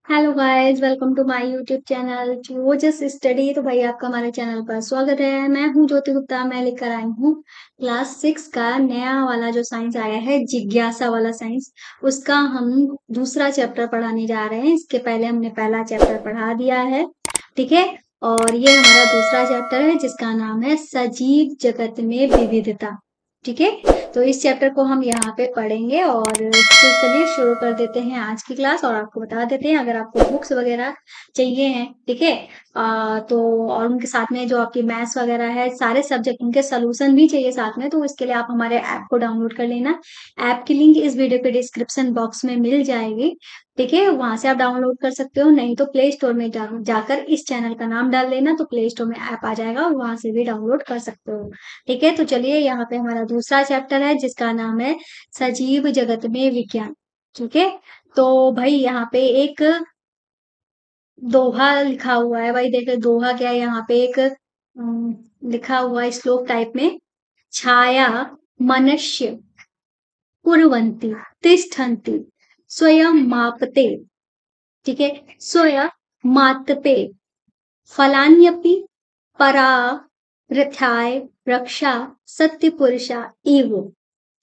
Hello guys, welcome to my YouTube channel वो just study. तो भाई आपका हमारे चैनल पर स्वागत है। मैं हूं ज्योति गुप्ता। मैं लेकर आई हूं क्लास 6 का नया वाला जो साइंस आया है, जिज्ञासा वाला साइंस। उसका हम दूसरा चैप्टर पढ़ाने जा रहे हैं। इसके पहले हमने पहला चैप्टर पढ़ा दिया है, ठीक है। और ये हमारा दूसरा चैप्टर है जिसका नाम है सजीव जगत में विविधता, ठीक है। तो इस चैप्टर को हम यहाँ पे पढ़ेंगे और तो चलिए शुरू कर देते हैं आज की क्लास। और आपको बता देते हैं, अगर आपको बुक्स वगैरह चाहिए हैं, ठीक है, तो और उनके साथ में जो आपकी मैथ्स वगैरह है, सारे सब्जेक्ट उनके सोल्यूशन भी चाहिए साथ में, तो इसके लिए आप हमारे ऐप को डाउनलोड कर लेना। ऐप की लिंक इस वीडियो के डिस्क्रिप्शन बॉक्स में मिल जाएगी, ठीक है। वहां से आप डाउनलोड कर सकते हो, नहीं तो प्ले स्टोर में जाकर इस चैनल का नाम डाल देना, तो प्ले स्टोर में ऐप आ जाएगा और वहां से भी डाउनलोड कर सकते हो, ठीक है। तो चलिए, यहाँ पे हमारा दूसरा चैप्टर है जिसका नाम है सजीव जगत में विज्ञान, ठीक है। तो भाई यहाँ पे एक दोहा लिखा हुआ है। भाई देखो दोहा क्या है, यहाँ पे एक लिखा हुआ है श्लोक टाइप में। छाया मनुष्य कुर्वन्ति तिष्ठन्ति स्वयं मापते, ठीक है। स्वयं मातपे फलान्यपि परा रथाय रक्षा सत्य पुरुषा एव,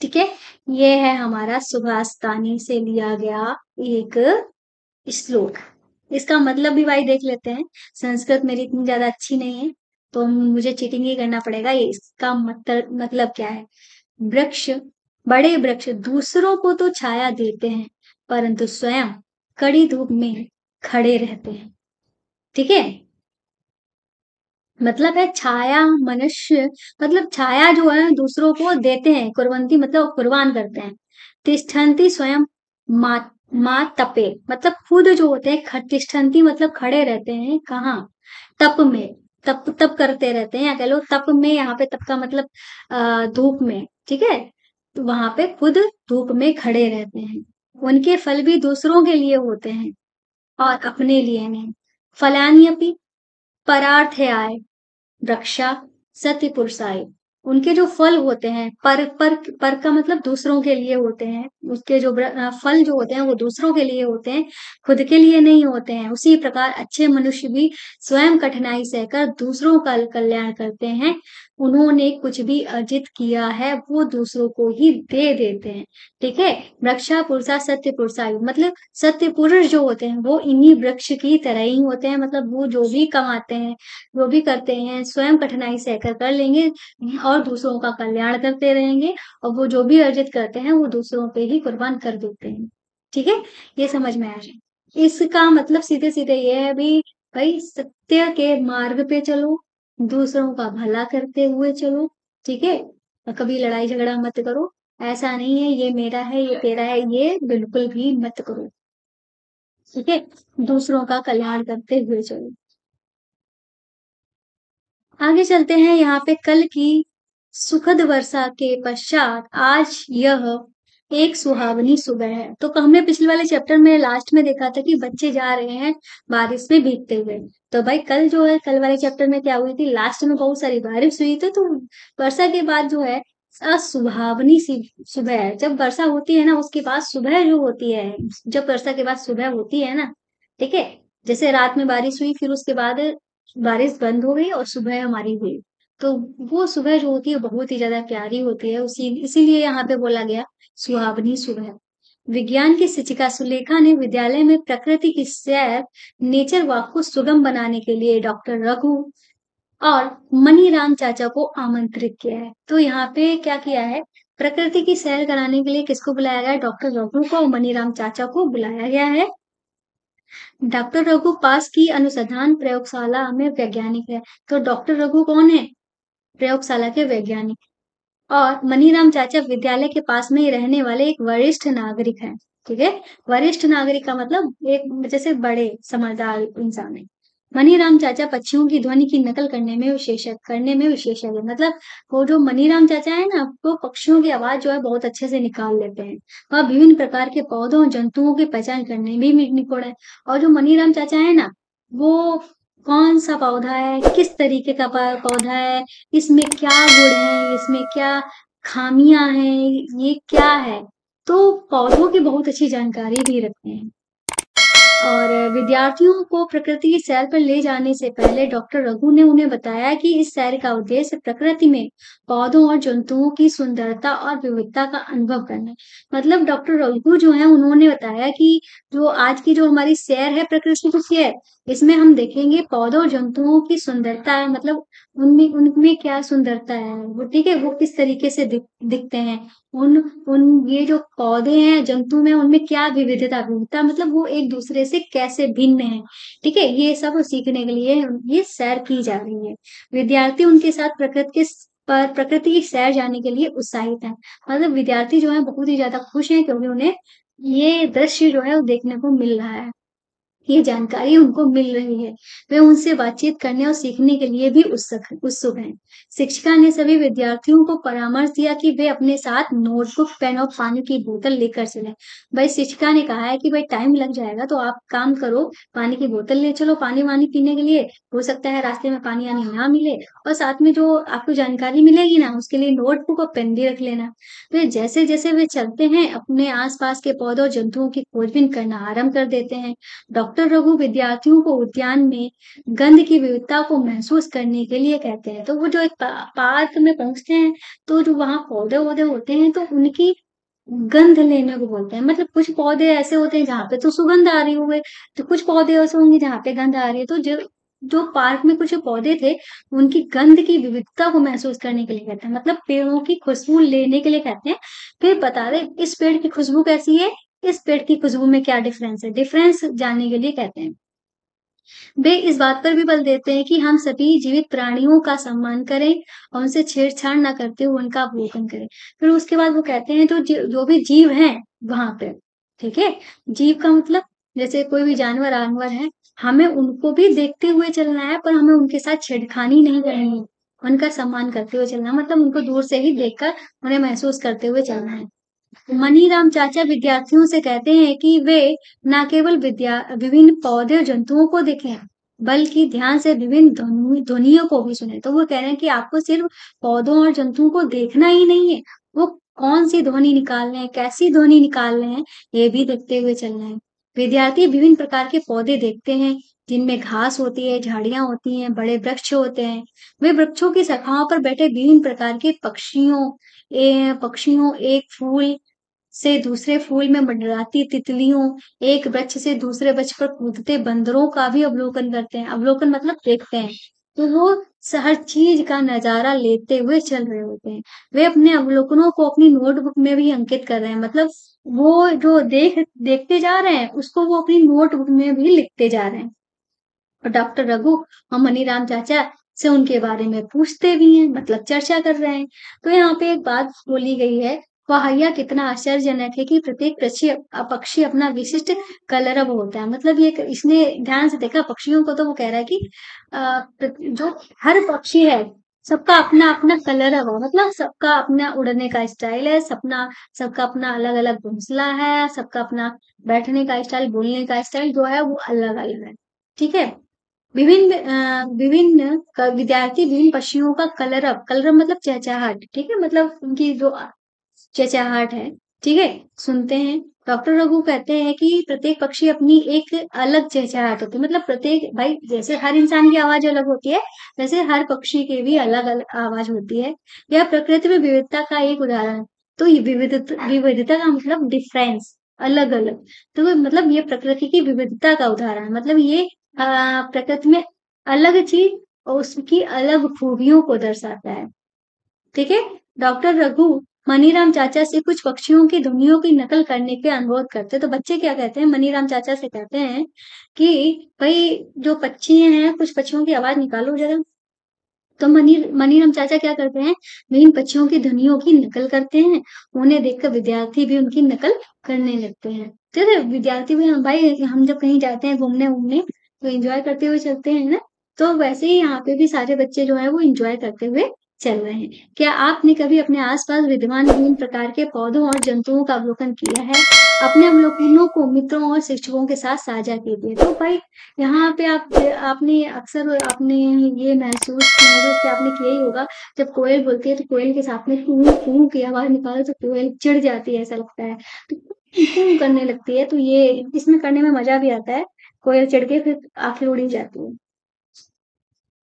ठीक है। ये है हमारा सुभाषतानी से लिया गया एक श्लोक। इसका मतलब भी भाई देख लेते हैं। संस्कृत मेरी इतनी ज्यादा अच्छी नहीं है, तो मुझे चीटिंग ही करना पड़ेगा। ये इसका मतलब क्या है। वृक्ष, बड़े वृक्ष दूसरों को तो छाया देते हैं, परंतु स्वयं कड़ी धूप में खड़े रहते हैं, ठीक है। मतलब है छाया मनुष्य, मतलब छाया जो है दूसरों को देते हैं, कुर्बंती मतलब कुर्बान करते हैं। तिष्ठन्ति स्वयं मा मा तपे, मतलब खुद जो होते हैं तिष्ठन्ति मतलब खड़े रहते हैं, कहाँ, तप में। तप तप करते रहते हैं, या कह लो तप में। यहाँ पे तप का मतलब धूप में, ठीक है। तो वहां पे खुद धूप में खड़े रहते हैं। उनके फल भी दूसरों के लिए होते हैं और अपने लिए नहीं। फलान्यपि परार्थ आय रक्षा सत्य पुरुषाय, उनके जो फल होते हैं, पर का मतलब दूसरों के लिए होते हैं। उसके जो फल जो होते हैं वो दूसरों के लिए होते हैं, खुद के लिए नहीं होते हैं। उसी प्रकार अच्छे मनुष्य भी स्वयं कठिनाई सहकर दूसरों का कल्याण करते हैं। उन्होंने कुछ भी अर्जित किया है वो दूसरों को ही दे देते हैं, ठीक है। वृक्षा पुरुषा सत्य पुरुषायु, मतलब सत्य पुरुष जो होते हैं वो इन्हीं वृक्ष की तरह ही होते हैं। मतलब वो जो भी कमाते हैं, जो भी करते हैं, स्वयं कठिनाई सहकर कर लेंगे और दूसरों का कल्याण करते रहेंगे। और वो जो भी अर्जित करते हैं वो दूसरों पे ही कुर्बान कर देते हैं, ठीक है। ये समझ में आ जाए। इसका मतलब सीधे सीधे ये है भी, भाई सत्य के मार्ग पे चलो, दूसरों का भला करते हुए चलो, ठीक है। और कभी लड़ाई झगड़ा मत करो। ऐसा नहीं है ये मेरा है ये तेरा है, ये बिल्कुल भी मत करो, ठीक है। दूसरों का कल्याण करते हुए चलो। आगे चलते हैं। यहाँ पे कल की सुखद वर्षा के पश्चात आज यह एक सुहावनी सुबह है। तो हमने पिछले वाले चैप्टर में लास्ट में देखा था कि बच्चे जा रहे हैं बारिश में भीगते हुए। तो भाई कल जो है, कल वाले चैप्टर में क्या हुई थी, लास्ट में बहुत सारी बारिश हुई थी। तो वर्षा के बाद जो है सुहावनी सी सुबह है। जब वर्षा होती है ना, उसके बाद सुबह जो होती है, जब वर्षा के बाद सुबह होती है ना, ठीक है। जैसे रात में बारिश हुई, फिर उसके बाद बारिश बंद हो गई और सुबह हमारी हुई। तो वो सुबह जो होती है बहुत ही ज्यादा प्यारी होती है, उसी इसीलिए यहाँ पे बोला गया सुहावनी सुबह। विज्ञान की शिक्षिका सुलेखा ने विद्यालय में प्रकृति की सैर, नेचर वॉक को सुगम बनाने के लिए डॉक्टर रघु और मनीराम चाचा को आमंत्रित किया है। तो यहाँ पे क्या किया है, प्रकृति की सैर कराने के लिए किसको बुलाया गया है, डॉक्टर रघु को और मनीराम चाचा को बुलाया गया है। डॉक्टर रघु पास की अनुसंधान प्रयोगशाला में वैज्ञानिक है। तो डॉक्टर रघु कौन है, प्रयोगशाला के वैज्ञानिक। और मनीराम चाचा विद्यालय के पास में ही रहने वाले एक वरिष्ठ नागरिक हैं, ठीक है। वरिष्ठ नागरिक का मतलब एक जैसे बड़े समझदार इंसान है। मनीराम चाचा पक्षियों की ध्वनि की नकल करने में विशेषज्ञ, मतलब वो जो मनीराम चाचा है ना, वो पक्षियों की आवाज जो है बहुत अच्छे से निकाल लेते हैं। वह विभिन्न प्रकार के पौधों और जंतुओं की पहचान करने में भी निपुण है। और जो मनीराम चाचा है ना, वो कौन सा पौधा है, किस तरीके का पौधा है, इसमें क्या गुण है, इसमें क्या खामियां हैं, ये क्या है, तो पौधों की बहुत अच्छी जानकारी भी रखते हैं। और विद्यार्थियों को प्रकृति की सैर पर ले जाने से पहले डॉक्टर रघु ने उन्हें बताया कि इस सैर का उद्देश्य प्रकृति में पौधों और जंतुओं की सुंदरता और विविधता का अनुभव करना है। मतलब डॉक्टर रघु जो है उन्होंने बताया कि जो आज की जो हमारी सैर है प्रकृति की सैर, इसमें हम देखेंगे पौधों और जंतुओं की सुंदरता है, मतलब उनमें उनमें क्या सुंदरता है वो, ठीक है, वो किस तरीके से दिखते हैं, उन उन ये जो पौधे हैं जंतु में उनमें क्या विविधता विविधता, मतलब वो एक दूसरे से कैसे भिन्न है, ठीक है, ये सब सीखने के लिए ये सैर की जा रही है। विद्यार्थी उनके साथ प्रकृति की सैर जाने के लिए उत्साहित है। मतलब विद्यार्थी जो है बहुत ही ज्यादा खुश हैं क्योंकि उन्हें ये दृश्य जो है वो देखने को मिल रहा है, ये जानकारी उनको मिल रही है। वे उनसे बातचीत करने और सीखने के लिए भी उत्सुक उत्सुक हैं। शिक्षिका ने सभी विद्यार्थियों को परामर्श दिया कि वे अपने साथ नोटबुक, पेन और पानी की बोतल लेकर चलें। भाई शिक्षिका ने कहा है कि भाई टाइम लग जाएगा तो आप काम करो, पानी की बोतल ले चलो पानी वानी पीने के लिए, हो सकता है रास्ते में पानी आनी ना मिले, और साथ में जो आपको जानकारी मिलेगी ना उसके लिए नोटबुक और पेन भी रख लेना। तो जैसे जैसे वे चलते हैं अपने आसपास के पौधों और जंतुओं की खोजबीन करना आरंभ कर देते हैं। डॉक्टर रघु विद्यार्थियों को उद्यान में गंध की विविधता को महसूस करने के लिए कहते हैं। तो वो जो एक पार्क में पहुंचते हैं तो जो वहां पौधे वौधे होते हैं तो उनकी गंध लेने को बोलते हैं। मतलब कुछ पौधे ऐसे होते हैं जहाँ पे तो सुगंध आ रही हुए, तो कुछ पौधे ऐसे होंगे जहाँ पे गंध आ रही है। तो जो जो पार्क में कुछ पौधे थे उनकी गंध की विविधता को महसूस करने के लिए कहते हैं, मतलब पेड़ों की खुशबू लेने के लिए कहते हैं। फिर बता दे इस पेड़ की खुशबू कैसी है, इस पेड़ की खुशबू में क्या डिफरेंस है, डिफरेंस जानने के लिए कहते हैं। वे इस बात पर भी बल देते हैं कि हम सभी जीवित प्राणियों का सम्मान करें और उनसे छेड़छाड़ ना करते हुए उनका अवलोकन करें। फिर उसके बाद वो कहते हैं जो भी जीव हैं वहां पे, ठीक है, जीव का मतलब जैसे कोई भी जानवर जानवर है, हमें उनको भी देखते हुए चलना है पर हमें उनके साथ छेड़खानी नहीं करनी है, उनका सम्मान करते हुए चलना है, मतलब उनको दूर से ही देखकर उन्हें महसूस करते हुए चलना है। मनीराम चाचा विद्यार्थियों से कहते हैं कि वे न केवल विभिन्न पौधे और जंतुओं को देखें बल्कि ध्यान से विभिन्न ध्वनियों को भी सुने। तो वो कह रहे हैं कि आपको सिर्फ पौधों और जंतुओं को देखना ही नहीं है, वो कौन सी ध्वनि निकाल रहे हैं, कैसी ध्वनि निकाल रहे हैं, ये भी देखते हुए चलना है। विद्यार्थी विभिन्न प्रकार के पौधे देखते हैं जिनमें घास होती है, झाड़ियां होती हैं, बड़े वृक्ष होते हैं। वे वृक्षों की शाखाओं पर बैठे विभिन्न प्रकार के पक्षियों, एक फूल से दूसरे फूल में मंडराती तितलियों, एक वृक्ष से दूसरे वृक्ष पर कूदते बंदरों का भी अवलोकन करते हैं। अवलोकन मतलब देखते हैं। तो वो हर चीज का नजारा लेते हुए चल रहे होते हैं। वे अपने अवलोकनों को अपनी नोटबुक में भी अंकित कर रहे हैं, मतलब वो जो देखते जा रहे हैं उसको वो अपनी नोटबुक में भी लिखते जा रहे हैं। और डॉक्टर रघु और मनीराम चाचा से उनके बारे में पूछते भी हैं, मतलब चर्चा कर रहे हैं। तो यहाँ पे एक बात बोली गई है, वाह यह कितना आश्चर्यजनक है कि प्रत्येक पक्षी अपना विशिष्ट कलरव होता है। मतलब ये इसने ध्यान से देखा पक्षियों को, तो वो कह रहा है कि जो हर पक्षी है सबका अपना अपना कलरव है, मतलब सबका अपना उड़ने का स्टाइल है, सबका अपना अलग अलग घोंसला है, सबका अपना बैठने का स्टाइल, बोलने का स्टाइल जो है वो अलग अलग है, ठीक है। विद्यार्थी विभिन्न पक्षियों का कलरव मतलब चहचहाहट, ठीक है, मतलब उनकी जो चहचहाहट है, ठीक है, सुनते हैं। डॉक्टर रघु कहते हैं कि प्रत्येक पक्षी अपनी एक अलग चहचहाहट होती है, मतलब प्रत्येक भाई जैसे हर इंसान की आवाज अलग होती है वैसे हर पक्षी की भी अलग अलग आवाज होती है। यह प्रकृति में विविधता का एक उदाहरण है। तो ये विविधता का मतलब डिफरेंस, अलग अलग। तो मतलब ये प्रकृति की विविधता का उदाहरण है, मतलब ये प्रकृति में अलग चीज और उसकी अलग खूबियों को दर्शाता है, ठीक है। डॉक्टर रघु मनीराम चाचा से कुछ पक्षियों की ध्वनियों की नकल करने के अनुरोध करते हैं। तो बच्चे क्या कहते हैं, मनीराम चाचा से कहते हैं कि भाई जो पक्षी हैं कुछ पक्षियों की आवाज निकालो जरा। तो मनीराम चाचा क्या करते हैं, विभिन्न पक्षियों की ध्वनियों की नकल करते हैं। उन्हें देखकर विद्यार्थी भी उनकी नकल करने लगते हैं। ठीक है, विद्यार्थी भी भाई हम जब कहीं जाते हैं घूमने घूमने तो एंजॉय करते हुए चलते हैं ना, तो वैसे ही यहाँ पे भी सारे बच्चे जो है वो एंजॉय करते हुए चल रहे हैं। क्या आपने कभी अपने आसपास विद्यमान विभिन्न प्रकार के पौधों और जंतुओं का अवलोकन किया है? अपने अवलोकनों को मित्रों और शिक्षकों के साथ साझा कीजिए। तो भाई यहाँ पे आपने अक्सर आपने ये महसूस आपने किया ही होगा, जब कोयल बोलती है तो कोयल के साथ में कू कू की आवाज निकालो तो कोयल चिढ़ जाती है, ऐसा लगता है। तो क्यों करने लगती है, तो ये इसमें करने में मजा भी आता है। कोयल चढ़ के फिर आखिर उड़ी जाती है।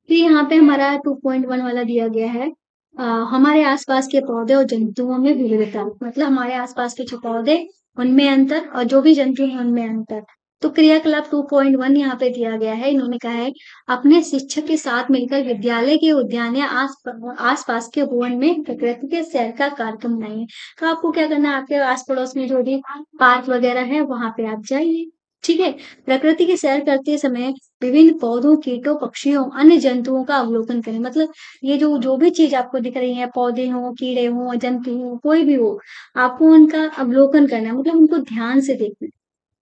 फिर यहाँ पे हमारा 2.1 वाला दिया गया है। हमारे आसपास के पौधे और जंतुओं में विविधता, मतलब हमारे आसपास के जो पौधे उनमें अंतर और जो भी जंतु हैं उनमें अंतर। तो क्रियाकलाप 2.1 यहाँ पे दिया गया है। इन्होंने कहा है अपने शिक्षक के साथ मिलकर विद्यालय के उद्यान या आसपास के वन में प्रकृति के सैर का कार्यक्रम बनाइए। तो आपको क्या करना है, आपके आस पड़ोस में जो भी पार्क वगैरह है वहां पे आप जाइए। ठीक है। प्रकृति की सैर करते समय विभिन्न पौधों, कीटों, पक्षियों, अन्य जंतुओं का अवलोकन करें। मतलब ये जो जो भी चीज आपको दिख रही है, पौधे हों, कीड़े हों, जंतु हों, कोई भी हो, आपको उनका अवलोकन करना है, मतलब उनको ध्यान से देखना है।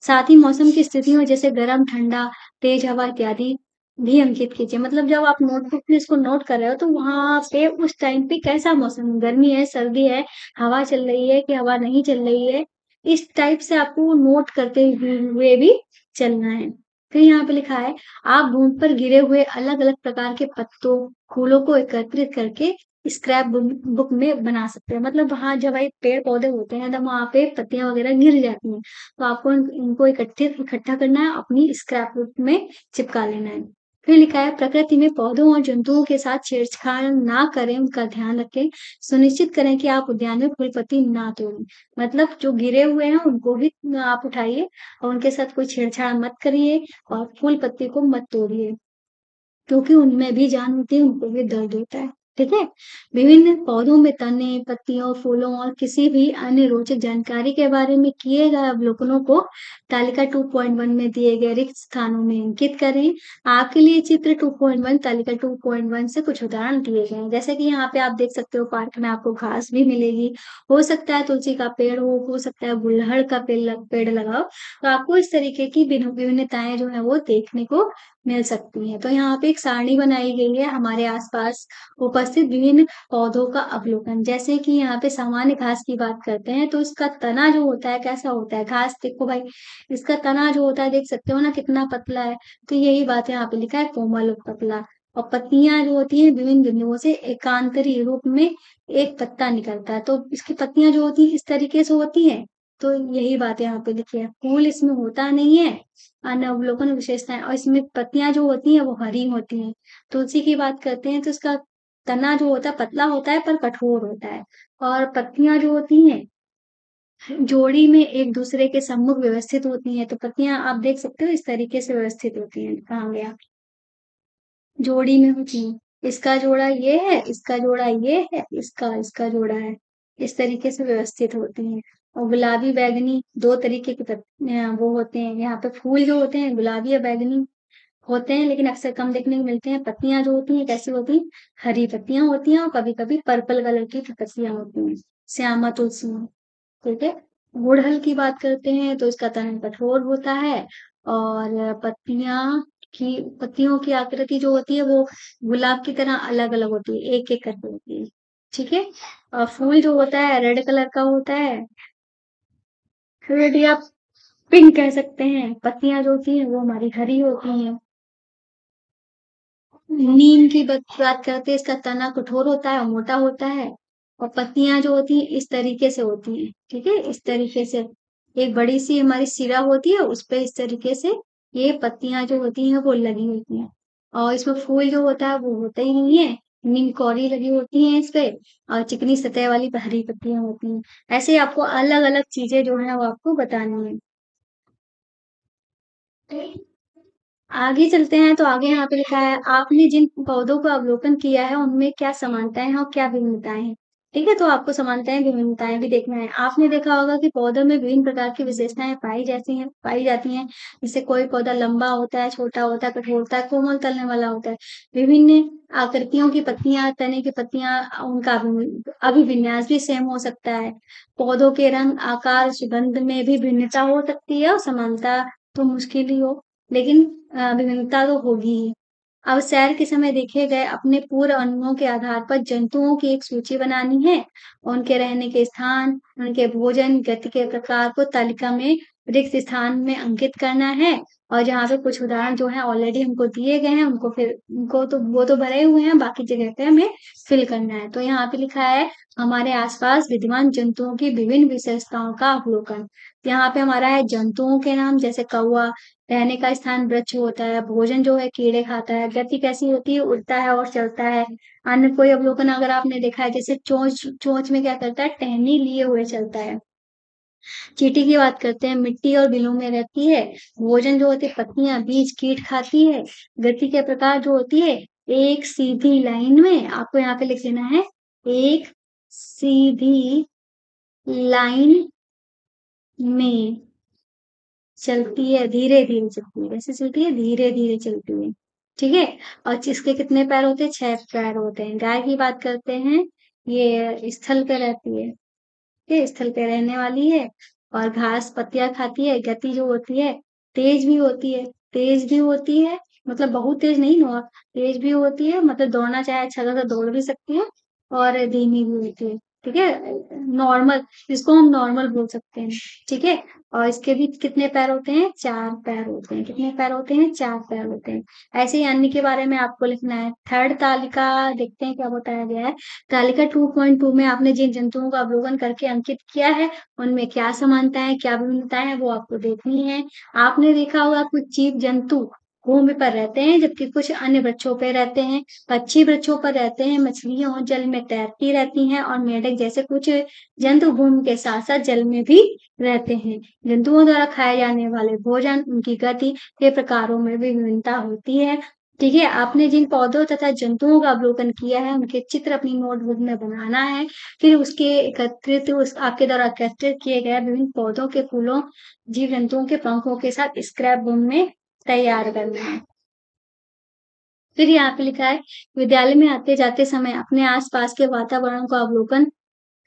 साथ ही मौसम की स्थितियों जैसे गर्म, ठंडा, तेज हवा इत्यादि भी अंकित कीजिए। मतलब जब आप नोटबुक में इसको नोट कर रहे हो तो वहां पे उस टाइम पे कैसा मौसम है, गर्मी है, सर्दी है, हवा चल रही है कि हवा नहीं चल रही है, इस टाइप से आपको नोट करते हुए भी चलना है। फिर यहाँ पे लिखा है आप भूमि पर गिरे हुए अलग अलग प्रकार के पत्तों, फूलों को एकत्रित करके स्क्रैप बुक में बना सकते हैं। मतलब वहां जब भाई पेड़ पौधे होते हैं तब वहां पे पत्तियां वगैरह गिर जाती हैं, तो आपको इनको इकट्ठा करना है, अपनी स्क्रैप बुक में चिपका लेना है। फिर लिखा है प्रकृति में पौधों और जंतुओं के साथ छेड़छाड़ ना करें, उनका ध्यान रखें, सुनिश्चित करें कि आप उद्यान में फूल पत्ती ना तोड़ें। मतलब जो गिरे हुए हैं उनको भी आप उठाइए और उनके साथ कोई छेड़छाड़ मत करिए और फूल पत्ती को मत तोड़िए, क्योंकि उनमें भी जान होती है, उनको भी दर्द होता है। ठीक है। विभिन्न पौधों में तने, पत्तियों, फूलों और किसी भी अन्य रोचक जानकारी के बारे में किए गए अवलोकनों को तालिका 2.1 में दिए गए रिक्त स्थानों में अंकित करें। आपके लिए चित्र 2.1 तालिका 2.1 से कुछ उदाहरण दिए गए हैं। जैसे कि यहाँ पे आप देख सकते हो पार्क में आपको घास भी मिलेगी, हो सकता है तुलसी का पेड़ हो सकता है गुलहड़ का पेड़ लगाओ, तो आपको इस तरीके की विभिन्नताएं जो है वो देखने को मिल सकती हैं। तो यहाँ पे एक सारणी बनाई गई है हमारे आसपास उपस्थित विभिन्न पौधों का अवलोकन। जैसे कि यहाँ पे सामान्य घास की बात करते हैं तो इसका तना जो होता है कैसा होता है, घास देखो भाई, इसका तना जो होता है देख सकते हो ना कितना पतला है। तो यही बात यहाँ पे लिखा है, कोमल और पतला। और पत्तियां जो होती हैं विभिन्न बिंदुओं से एकांतरी रूप में एक पत्ता निकलता है, तो इसकी पत्तियां जो होती हैं इस तरीके से होती हैं। तो यही बात यहाँ पे लिखी है, फूल इसमें होता नहीं है, अन्य अवलोकन विशेषताएं, और इसमें पत्तियां जो होती हैं वो हरी होती हैं। तुलसी की बात करते हैं तो इसका तना जो होता है पतला होता है पर कठोर होता है, और पत्तियां जो होती हैं जोड़ी में एक दूसरे के सम्मुख व्यवस्थित होती हैं। तो पत्तियां आप देख सकते हो इस तरीके से व्यवस्थित होती हैं, कहाँ गया, जोड़ी में होती है। इसका जोड़ा ये है, इसका जोड़ा ये है, इसका इसका जोड़ा है, इस तरीके से व्यवस्थित होती हैं। और गुलाबी बैगनी दो तरीके के वो होते हैं। यहाँ पे फूल जो होते हैं गुलाबी या बैगनी होते हैं, लेकिन अक्सर कम देखने को मिलते हैं। पत्तियां जो होती हैं कैसी होती हैं, हरी पत्तियां होती हैं और कभी कभी पर्पल कलर की पत्तियां होती हैं, श्यामा तुलसी में। ठीक है। गुड़हल की बात करते हैं तो इसका तन कठोर होता है, और पत्तियों की आकृति जो होती है वो गुलाब की तरह अलग अलग होती है, एक एक करके होती है। ठीक है। और फूल जो होता है रेड कलर का होता है, रेड या पिंक कह सकते हैं। पत्तियां जो होती हैं वो हमारी हरी होती हैं। नीम की बात करते हैं, इसका तना कठोर होता है और मोटा होता है, और पत्तियां जो होती हैं इस तरीके से होती हैं। ठीक है, इस तरीके से एक बड़ी सी हमारी सिरा होती है, उस पे इस तरीके से ये पत्तियां जो होती हैं वो लगी होती हैं। और इसमें फूल जो होता है वो होता ही नहीं है, नीम कौड़ी लगी होती है इस पे, और चिकनी सतह वाली हरी पत्तियां होती हैं। ऐसे ही आपको अलग अलग चीजें जो है वो आपको बतानी है। आगे चलते हैं तो आगे यहाँ पे लिखा है आपने जिन पौधों का अवलोकन किया है उनमें क्या समानताएं हैं और क्या भिन्नताएं हैं। ठीक है, तो आपको समानताएं भिन्नताएं भी देखना है। आपने देखा होगा कि पौधों में विभिन्न प्रकार की विशेषताएं पाई जाती हैं। जैसे कोई पौधा लंबा होता है, छोटा होता है, कठोर होता है, कोमल तलने वाला होता है। विभिन्न आकृतियों की पत्तियां, तने की पत्तियां, उनका अभिविन्यास भी सेम हो सकता है। पौधों के रंग, आकार, सुगंध में भी भिन्नता हो सकती है, और समानता तो मुश्किल ही हो, लेकिन विभिन्नता तो होगी ही। अब सैर के समय देखे गए अपने पूर्व अनुभवों के आधार पर जंतुओं की एक सूची बनानी है। उनके रहने के स्थान, उनके भोजन, गति के प्रकार को तालिका में रिक्त स्थान में अंकित करना है। और जहाँ पे कुछ उदाहरण जो है ऑलरेडी हमको दिए गए हैं, उनको फिर उनको तो वो तो भरे हुए हैं, बाकी जगह पे हमें फिल करना है। तो यहाँ पे लिखा है हमारे आसपास विद्यमान जंतुओं की विभिन्न विशेषताओं का अवलोकन। यहाँ पे हमारा है जंतुओं के नाम, जैसे कौवा, रहने का स्थान वृक्ष होता है, भोजन जो है कीड़े खाता है, गति कैसी होती है, उड़ता है और चलता है। अन्य कोई अवलोकन अगर आपने देखा है, जैसे चोंच, चोंच में क्या करता है, टहनी लिए हुए चलता है। चींटी की बात करते हैं, मिट्टी और बिलों में रहती है। भोजन जो होती है, पत्तियां, बीज, कीट खाती है। गति के प्रकार जो होती है, एक सीधी लाइन में, आपको यहाँ पे लिख देना है, एक सीधी लाइन में चलती है, धीरे धीरे चलती है। कैसे चलती है, धीरे धीरे चलती है। ठीक है। और जिसके कितने पैर होते हैं, 6 पैर होते हैं। गाय की बात करते हैं, ये स्थल पे रहती है, ये स्थल पे रहने वाली है और घास पत्तियां खाती है। गति जो होती है, तेज भी होती है, तेज भी होती है, मतलब बहुत तेज नहीं, नॉर तेज भी होती है, मतलब दौड़ना चाहे अच्छा खासा दौड़ भी सकती है, और धीमी भी होती है। ठीक है, नॉर्मल, इसको हम नॉर्मल बोल सकते हैं। ठीक है। और इसके भी कितने पैर होते हैं, 4 पैर होते हैं। कितने पैर होते हैं, 4 पैर होते हैं। ऐसे ही अन्य के बारे में आपको लिखना है। थर्ड तालिका देखते हैं क्या बताया गया है। तालिका 2.2 में आपने जिन जंतुओं का अवलोकन करके अंकित किया है, उनमें क्या समानताएं, क्या भिन्नताएं हैं, वो आपको देखनी है। आपने देखा होगा कुछ जीव जंतु भूमि पर रहते हैं, जबकि कुछ अन्य वृक्षों पर रहते हैं। पक्षी वृक्षों पर रहते हैं, मछलियां जल में तैरती रहती हैं, और मेढक जैसे कुछ जंतु भूमि के साथ साथ जल में भी रहते हैं। जंतुओं द्वारा खाए जाने वाले भोजन, उनकी गति के प्रकारों में भी विभिन्नता होती है। ठीक है। आपने जिन पौधों तथा जंतुओं का अवलोकन किया है, उनके चित्र अपनी नोटबुक में बनाना है। फिर उसके एकत्रित उस आपके द्वारा एकत्रित किए गए विभिन्न पौधों के फूलों, जीव जंतुओं के पंखों के साथ स्क्रैप बुक में तैयार करना है। फिर यहाँ पे लिखा है, विद्यालय में आते जाते समय अपने आसपास के वातावरण का अवलोकन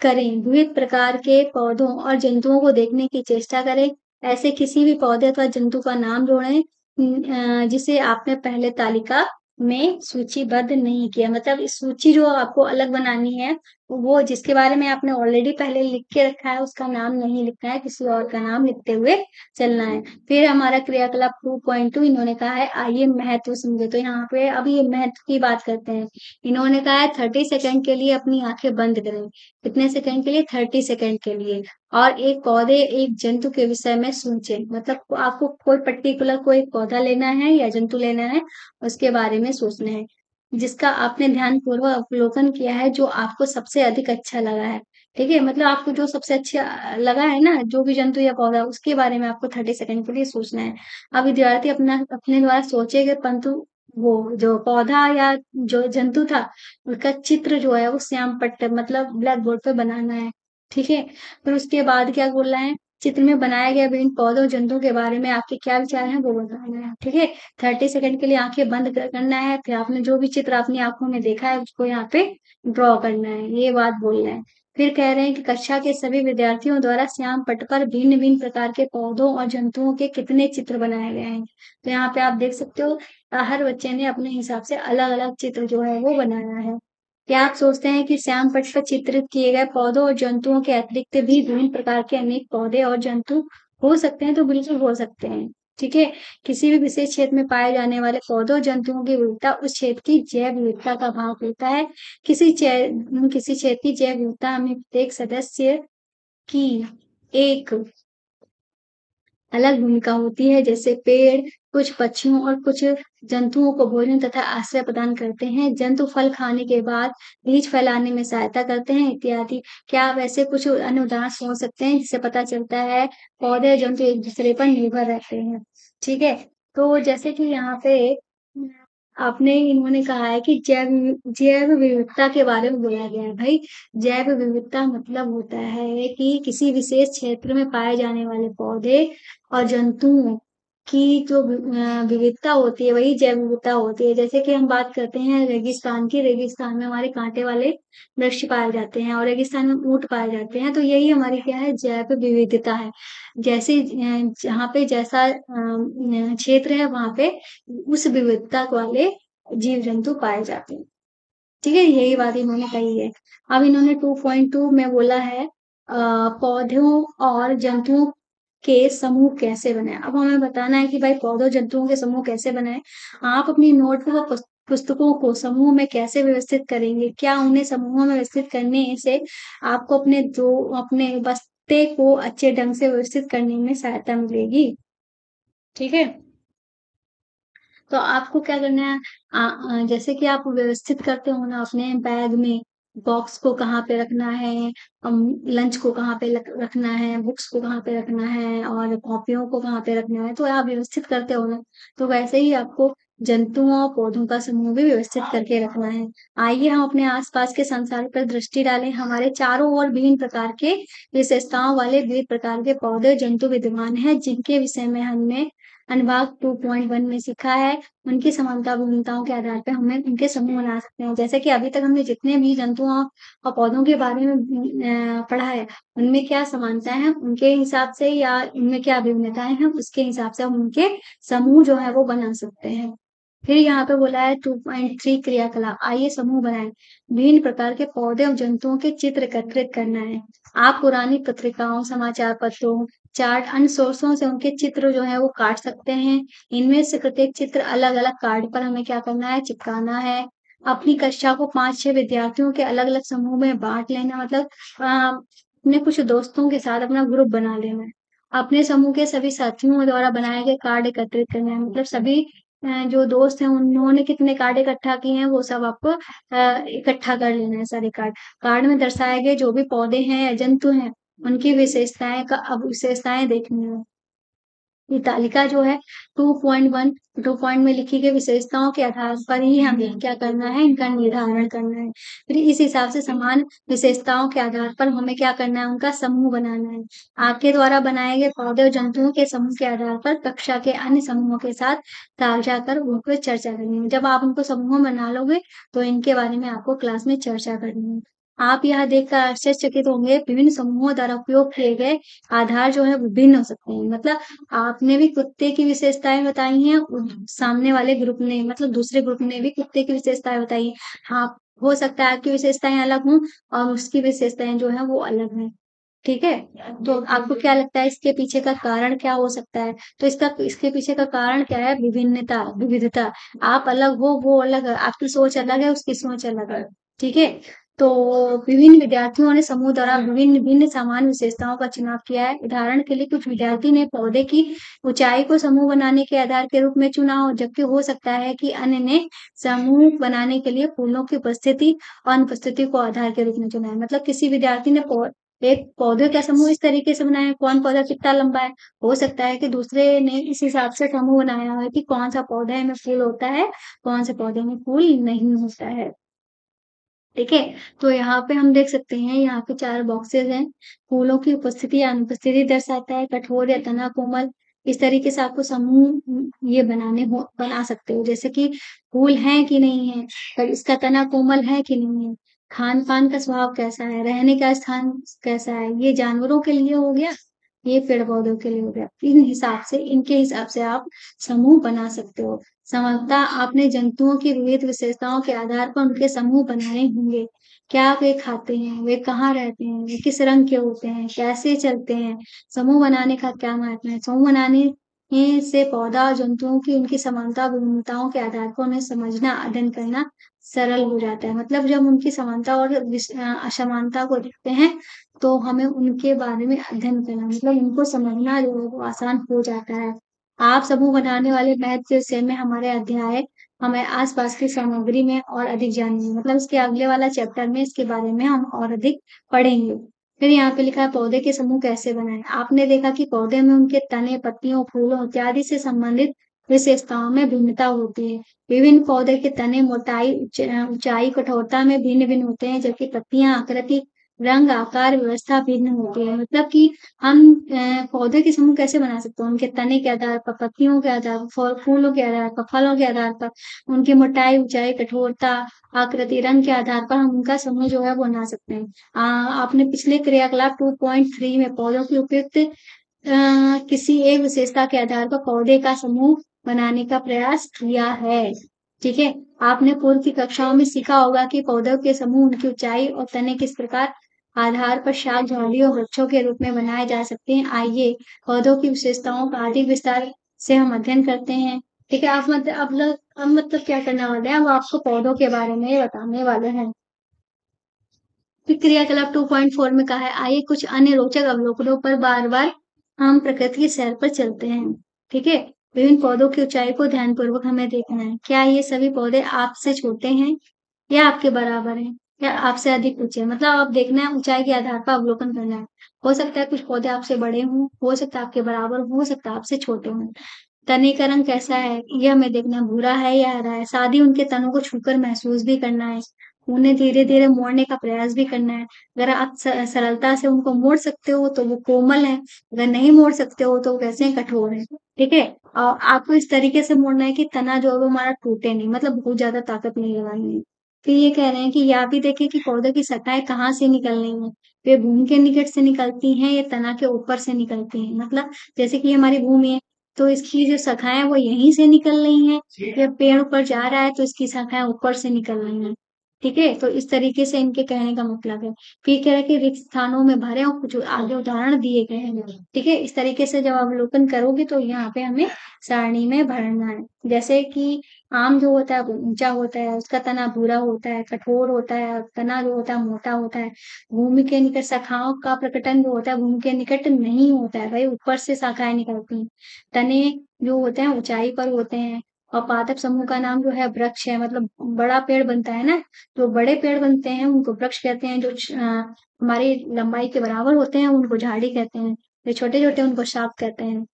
करें। विविध प्रकार के पौधों और जंतुओं को देखने की चेष्टा करें। ऐसे किसी भी पौधे अथवा जंतु का नाम जोड़ें जिसे आपने पहले तालिका में सूचीबद्ध नहीं किया। मतलब इस सूची जो आपको अलग बनानी है, वो जिसके बारे में आपने ऑलरेडी पहले लिख के रखा है, उसका नाम नहीं लिखना है, किसी और का नाम लिखते हुए चलना है। फिर हमारा क्रियाकलाप 2.2 इन्होंने कहा है, आइए महत्व समझे। तो यहाँ पे अभी ये महत्व की बात करते हैं। इन्होंने कहा है 30 सेकंड के लिए अपनी आंखें बंद करें। कितने सेकंड के लिए, 30 सेकंड के लिए। और एक पौधे, एक जंतु के विषय में सोचें। मतलब आपको कोई पर्टिकुलर कोई पौधा लेना है या जंतु लेना है, उसके बारे में सोचना है, जिसका आपने ध्यानपूर्वक अवलोकन किया है, जो आपको सबसे अधिक अच्छा लगा है। ठीक है, मतलब आपको जो सबसे अच्छा लगा है ना, जो भी जंतु या पौधा, उसके बारे में आपको 30 सेकंड के लिए सोचना है। अब विद्यार्थी अपना अपने द्वारा सोचेगा, परंतु वो जो पौधा या जो जंतु था, उसका चित्र जो है वो श्याम पट्ट मतलब ब्लैक बोर्ड पे बनाना है। ठीक है। फिर उसके बाद क्या बोल रहा है, चित्र में बनाया गया विभिन्न पौधों जंतुओं के बारे में आपके क्या विचार हैं, वो बताना है। ठीक है। 30 सेकंड के लिए आंखें बंद करना है। फिर आपने जो भी चित्र अपनी आंखों में देखा है, उसको यहाँ पे ड्रॉ करना है, ये बात बोलना है। फिर कह रहे हैं कि कक्षा के सभी विद्यार्थियों द्वारा श्याम पट्ट पर भिन्न भिन्न प्रकार के पौधों और जंतुओं के कितने चित्र बनाए गए हैं। तो यहाँ पे आप देख सकते हो, हर बच्चे ने अपने हिसाब से अलग अलग चित्र जो है वो बनाया है। क्या आप सोचते हैं कि श्याम पट्ट पर चित्रित किए गए पौधों और जंतुओं के अतिरिक्त भी विभिन्न प्रकार के अनेक पौधे और जंतु हो सकते हैं? तो बिल्कुल हो सकते हैं। ठीक है। किसी भी विशेष क्षेत्र में पाए जाने वाले पौधों और जंतुओं की विविधता उस क्षेत्र की जैव विविधता का भाग होता है। किसी क्षेत्र की जैव विविधता में प्रत्येक सदस्य की एक अलग भूमिका होती है। जैसे पेड़ कुछ पक्षियों और कुछ जंतुओं को भोजन तथा आश्रय प्रदान करते हैं। जंतु फल खाने के बाद बीज फैलाने में सहायता करते हैं, इत्यादि। क्या आप ऐसे कुछ अन्य उदाहरण सोच सकते हैं, जिससे पता चलता है पौधे और जंतु एक दूसरे पर निर्भर रहते हैं? ठीक है। तो जैसे कि यहाँ पे आपने इन्होंने कहा है कि जैव विविधता के बारे में बोला गया है। भाई, जैव विविधता मतलब होता है कि किसी विशेष क्षेत्र में पाए जाने वाले पौधे और जंतुओं की जो विविधता होती है, वही जैव विविधता होती है। जैसे कि हम बात करते हैं रेगिस्तान की, रेगिस्तान में हमारे कांटे वाले वृक्ष पाए जाते हैं, और रेगिस्तान में ऊंट पाए जाते हैं। तो यही हमारी क्या है, जैव विविधता है। जैसे जहाँ पे जैसा क्षेत्र है, वहां पे उस विविधता वाले जीव जंतु पाए जाते हैं। ठीक है, यही बात इन्होंने कही है। अब इन्होंने 2.2 में बोला है, पौधों और जंतुओं के समूह कैसे बनाएं। अब हमें बताना है कि भाई पौधों जंतुओं के समूह कैसे बनाएं। आप अपनी नोटबुक और पुस्तकों को समूह में कैसे व्यवस्थित करेंगे, क्या उन्हें समूहों में व्यवस्थित करने से आपको अपने बस्ते को अच्छे ढंग से व्यवस्थित करने में सहायता मिलेगी। ठीक है, तो आपको क्या करना है, जैसे कि आप व्यवस्थित करते हो ना अपने बैग में, बॉक्स को कहाँ पे रखना है, लंच को कहाँ पे रखना है, बुक्स को कहाँ पे रखना है और कॉपियों को कहाँ पे रखना है, तो आप व्यवस्थित करते हो ना, तो वैसे ही आपको जंतुओं और पौधों का समूह भी व्यवस्थित करके रखना है। आइए हम अपने आसपास के संसार पर दृष्टि डालें। हमारे चारों ओर विभिन्न प्रकार के विशेषताओं वाले विविध प्रकार के पौधे जंतु विद्यमान हैं, जिनके विषय में हमने अनुभाग 2.1 में सीखा है। उनकी समानता भिन्नताओं के आधार पर हमें उनके समूह बना सकते हैं। जैसे कि अभी तक हमने जितने भी जंतुओं और पौधों के बारे में पढ़ा है, उनमें क्या समानताएं हैं उनके हिसाब से या उनमें क्या भिन्नताएं हैं उसके हिसाब से हम उनके समूह जो है वो बना सकते हैं। फिर यहाँ पे बोला है 2.3 क्रियाकलाप। आइए समूह बनाएं। विभिन्न प्रकार के पौधे और जंतुओं के चित्र एकत्रित करना है। आप पुरानी पत्रिकाओं, समाचार पत्रों, चार्ट, अन्य सोर्सों से उनके चित्र जो है वो काट सकते हैं। इनमें से प्रत्येक चित्र अलग अलग कार्ड पर हमें क्या करना है, चिपकाना है। अपनी कक्षा को 5-6 विद्यार्थियों के अलग अलग समूह में बांट लेना, मतलब अपने कुछ दोस्तों के साथ अपना ग्रुप बना लेना है। अपने समूह के सभी साथियों द्वारा बनाए गए कार्ड एकत्रित करना है, मतलब सभी जो दोस्त हैं उन्होंने कितने कार्ड इकट्ठा किए हैं वो सब आपको इकट्ठा कर लेना है सारे कार्ड। कार्ड में दर्शाए गए जो भी पौधे हैं या जंतु हैं उनकी विशेषताएं का अब विशेषताएं देखनी है। ये तालिका जो है 2.1 2 पॉइंट में लिखी गई विशेषताओं के आधार पर ही हमें क्या करना है, इनका निर्धारण करना है। फिर इस हिसाब से समान विशेषताओं के आधार पर हमें क्या करना है, उनका समूह बनाना है। आपके द्वारा बनाए गए पौधे और जंतुओं के समूह के आधार पर कक्षा के अन्य समूहों के साथ साझा कर उन पर चर्चा करनी है। जब आप उनको समूह बना लोगे तो इनके बारे में आपको क्लास में चर्चा करनी है। आप यह देखकर आश्चर्यचकित होंगे, विभिन्न समूहों द्वारा उपयोग किए गए आधार जो है विभिन्न हो सकते हैं। मतलब आपने भी कुत्ते की विशेषताएं बताई हैं, सामने वाले ग्रुप ने मतलब दूसरे ग्रुप ने भी कुत्ते की विशेषताएं बताई हैं। हाँ, हो सकता है आपकी विशेषताएं अलग हों और उसकी विशेषताएं जो है वो अलग हैं। ठीक है, तो आपको क्या लगता है इसके पीछे का कारण क्या हो सकता है? तो इसके पीछे का कारण क्या है, विभिन्नता, विविधता। आप अलग हो, वो अलग है, आपकी सोच अलग है, उसकी सोच अलग है। ठीक है, तो विभिन्न विद्यार्थियों ने समूह द्वारा विभिन्न भिन्न समान विशेषताओं का चुनाव किया है। उदाहरण के लिए कुछ विद्यार्थी ने पौधे की ऊंचाई को समूह बनाने के आधार के रूप में चुना हो, जबकि हो सकता है कि अन्य ने समूह बनाने के लिए फूलों की उपस्थिति और अनुपस्थिति को आधार के रूप में चुना है। मतलब किसी विद्यार्थी ने एक पौधे का समूह इस तरीके से बनाया है, कौन पौधा कितना लंबा है। हो सकता है कि दूसरे ने इस हिसाब से समूह बनाया है कि कौन सा पौधे में फूल होता है, कौन से पौधे में फूल नहीं होता है। ठीक है, तो यहाँ पे हम देख सकते हैं, यहाँ पे 4 बॉक्सेस हैं। फूलों की उपस्थिति या अनुपस्थिति दर्शाता है, कठोर या तना कोमल। इस तरीके से आपको समूह ये बना सकते हो, जैसे कि फूल हैं कि नहीं है, पर इसका तना कोमल है कि नहीं है, खान पान का स्वभाव कैसा है, रहने का स्थान कैसा है, ये जानवरों के लिए हो गया, ये पेड़ पौधों के लिए हो गया। इनके हिसाब से आप समूह बना सकते हो। समानता, आपने जंतुओं की विविध विशेषताओं के आधार पर उनके समूह बनाए होंगे। क्या वे खाते हैं, वे कहाँ रहते हैं, वे किस रंग के होते हैं, कैसे चलते हैं, समूह बनाने का क्या महत्व है। समूह बनाने से पौधा और जंतुओं की उनकी समानता भिन्नताओं के आधार पर उन्हें समझना, अध्ययन करना सरल हो जाता है। मतलब जब उनकी समानता और असमानता को देखते हैं तो हमें उनके बारे में अध्ययन करना, मतलब उनको समझना जो है वो आसान हो जाता है। आप समूह बनाने वाले महत्व के विषय में हमारे अध्याय हमें आसपास की सामग्री में और अधिक जानेंगे, मतलब इसके अगले वाला चैप्टर में इसके बारे में हम और अधिक पढ़ेंगे। फिर यहाँ पे लिखा है पौधे के समूह कैसे बनाएं। आपने देखा कि पौधे में उनके तने, पत्तियों, फूलों इत्यादि से संबंधित विशेषताओं में भिन्नता होती है। विभिन्न पौधे के तने मोटाई, ऊंचाई, कठोरता में भिन्न भिन्न होते हैं, जबकि पत्तियां आकृति, रंग, आकार, व्यवस्था भिन्न होती है। मतलब कि हम पौधे के समूह कैसे बना सकते हैं, उनके तने के आधार पर, पत्तियों के आधार पर, फूलों के आधार पर, फलों के आधार पर, उनकी मोटाई, ऊंचाई, कठोरता, आकृति, रंग के आधार पर हम उनका समूह जो है वो बना सकते हैं। आपने पिछले क्रियाकलाप 2.3 में पौधों की उपयुक्त किसी एक विशेषता के आधार पर पौधे का समूह बनाने का प्रयास किया है। ठीक है, आपने पूर्व की कक्षाओं में सीखा होगा कि पौधों के समूह, उनकी ऊंचाई और तने किस प्रकार आधार पर शाक झाड़ियों और वृक्षों के रूप में बनाए जा सकते हैं। आइए पौधों की विशेषताओं का अधिक विस्तार से हम अध्ययन करते हैं। ठीक है, आप मतलब अब मतलब क्या करने वाले हैं, अब आपको पौधों के बारे में बताने वाले हैं। फिर क्रियाकलाप 2.4 में कहा है, आइए कुछ अन्य रोचक अवलोकनों पर बार बार हम प्रकृति की सैर पर चलते हैं। ठीक है, विभिन्न पौधों की ऊंचाई को ध्यानपूर्वक हमें देखना है। क्या ये सभी पौधे आपसे छोटे हैं या आपके बराबर हैं या आपसे अधिक ऊंचे हैं? मतलब आप देखना है, ऊंचाई के आधार पर अवलोकन करना है। हो सकता है कुछ पौधे आपसे बड़े हों, हो सकता है आपके बराबर हो सकता है आपसे छोटे हों। तने का रंग कैसा है ये हमें देखना है, भूरा है या हरा है। साथ ही उनके तनों को छूकर महसूस भी करना है, उन्हें धीरे धीरे मोड़ने का प्रयास भी करना है। अगर आप सरलता से उनको मोड़ सकते हो तो वो कोमल है, अगर नहीं मोड़ सकते हो तो वो कैसे हैं, कठोर है। ठीक है, और आपको इस तरीके से मोड़ना है कि तना जो है वो हमारा टूटे नहीं, मतलब बहुत ज्यादा ताकत नहीं लगानी है। फिर ये कह रहे हैं कि या भी देखें कि पौधे की शाखाएं कहाँ से निकल रही हैं, वे भूमि के निकट से निकलती हैं या तना के ऊपर से निकलती हैं। मतलब जैसे कि हमारी भूमि है तो इसकी जो शाखाएं हैं वो यहीं से निकल रही हैं, या पेड़ ऊपर जा रहा है तो इसकी शाखाएं ऊपर से निकल रही हैं। ठीक है, तो इस तरीके से इनके कहने का मतलब है। फिर कह रहे हैं कि रिक्त स्थानों में भरे और कुछ आगे उदाहरण दिए गए हैं। ठीक है, इस तरीके से जब अवलोकन करोगे तो यहाँ पे हमें सारणी में भरना है। जैसे कि आम जो होता है वो ऊंचा होता है, उसका तना भूरा होता है, कठोर होता है, और तना जो होता है मोटा होता है। भूमि के निकट शाखाओं का प्रकटन जो होता है भूमि के निकट नहीं होता है, भाई ऊपर से शाखाएं निकलती हैं। तने जो होते हैं ऊंचाई पर होते हैं। और पादप समूह का नाम जो है वृक्ष है, मतलब बड़ा पेड़ बनता है ना, जो बड़े पेड़ बनते हैं उनको वृक्ष कहते हैं। जो हमारी लंबाई के बराबर होते हैं उनको झाड़ी कहते हैं, जो छोटे छोटे उनको शाख कहते हैं।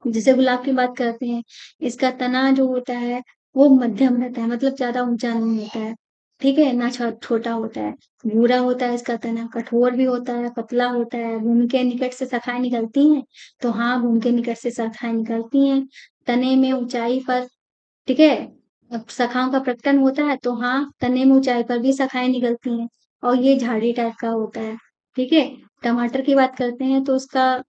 जैसे गुलाब की बात करते हैं, इसका तना जो होता है वो मध्यम रहता है, मतलब ज्यादा ऊंचा नहीं होता है। ठीक है ना, छोटा होता है, भूरा होता है इसका तना, कठोर भी होता है, पतला होता है। भूमि के निकट से शाखाएं निकलती हैं, तो हाँ भूमि के निकट से शाखाएं निकलती हैं। तने में ऊंचाई पर, ठीक है, अब शाखाओं का प्रकटन होता है तो हाँ तने में ऊंचाई पर भी शाखाएं निकलती हैं, और ये झाड़ी टाइप का होता है। ठीक है, टमाटर की बात करते हैं तो उसका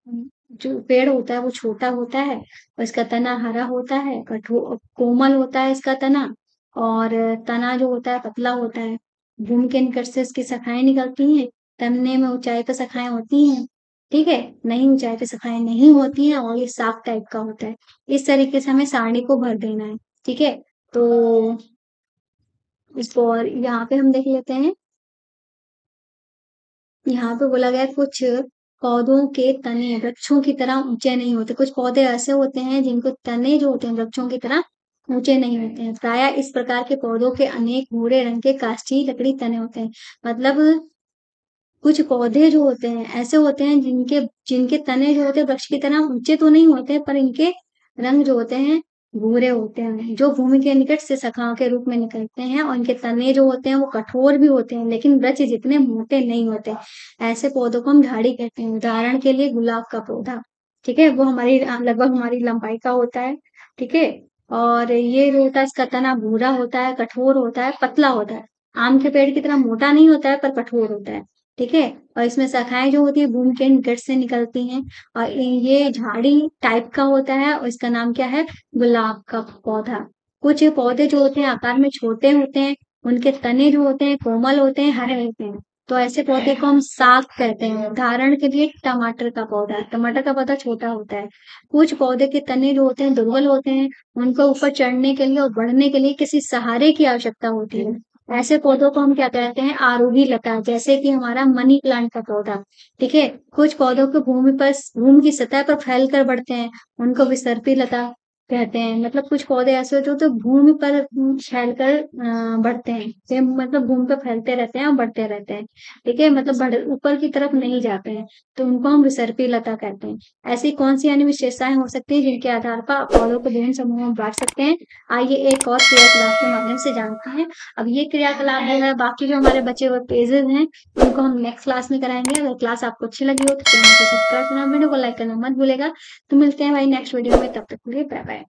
जो पेड़ होता है वो छोटा होता है, और इसका तना हरा होता है, कठोर कोमल होता है इसका तना, और तना जो होता है पतला होता है। भूमि के निकट से इसकी शाखाएं निकलती हैं, तने में ऊंचाई पर शाखाएं होती हैं। ठीक है, नहीं ऊंचाई पे शाखाएं नहीं होती हैं, और ये साग टाइप का होता है। इस तरीके से हमें सारणी को भर देना है। ठीक है, तो इसको और यहाँ पे हम देख लेते हैं। यहाँ पे बोला गया कुछ पौधों के तने वृक्षों की तरह ऊंचे नहीं होते। कुछ पौधे ऐसे होते हैं जिनको तने जो होते हैं वृक्षों की तरह ऊंचे नहीं होते हैं। प्रायः इस प्रकार के पौधों के अनेक भूरे रंग के काष्ठी लकड़ी तने होते हैं। मतलब कुछ पौधे जो होते हैं ऐसे होते हैं जिनके जिनके तने जो होते हैं वृक्ष की तरह ऊंचे तो नहीं होते, पर इनके रंग जो होते हैं भूरे होते हैं, जो भूमि के निकट से शाखाओं के रूप में निकलते हैं। और इनके तने जो होते हैं वो कठोर भी होते हैं, लेकिन वृक्ष जितने मोटे नहीं होते। ऐसे पौधों को हम झाड़ी कहते हैं। उदाहरण के लिए गुलाब का पौधा, ठीक है, वो हमारी लगभग हमारी लंबाई का होता है। ठीक है, और ये जो होता है इसका तना भूरा होता है, कठोर होता है, पतला होता है। आम के पेड़ की तरह मोटा नहीं होता है, पर कठोर होता है। ठीक है, और इसमें शाखाएं जो होती है भूमि के निकट से निकलती हैं, और ये झाड़ी टाइप का होता है, और इसका नाम क्या है, गुलाब का पौधा। कुछ पौधे जो होते हैं आकार में छोटे होते हैं, उनके तने जो होते हैं कोमल होते हैं, हरे होते हैं, तो ऐसे पौधे को हम साग कहते हैं। उदाहरण के लिए टमाटर का पौधा, टमाटर का पौधा छोटा होता है। कुछ पौधे के तने जो होते हैं दुर्बल होते हैं, उनको ऊपर चढ़ने के लिए और बढ़ने के लिए किसी सहारे की आवश्यकता होती है। ऐसे पौधों को हम क्या कहते हैं, आरोही लता, जैसे कि हमारा मनी प्लांट का पौधा। ठीक है, कुछ पौधों को भूमि की सतह पर फैल कर बढ़ते हैं, उनको विसर्पी लता कहते हैं। मतलब कुछ पौधे ऐसे होते हैं जो भूमि पर फैल कर बढ़ते हैं, मतलब भूमि पर फैलते रहते हैं और बढ़ते रहते हैं। ठीक है, मतलब ऊपर की तरफ नहीं जाते हैं, तो उनको हम विसर्पी लता कहते हैं। ऐसी कौन सी अन्य विशेषताएं हो सकती है जिनके आधार पर आप पौधों को विभिन्न समूहों में बांट सकते हैं? आइए एक और क्रियाकलाप के माध्यम से जानते हैं। अब ये क्रियाकलाप जो है बाकी जो हमारे बचे हुए पेजेस हैं उनको हम नेक्स्ट क्लास में कराएंगे। अगर क्लास आपको अच्छी लगी हो तो चैनल को सब्सक्राइब करना, वीडियो को लाइक करना मत भूलेगा। तो मिलते हैं भाई नेक्स्ट वीडियो में, तब तक के लिए बाय बाय।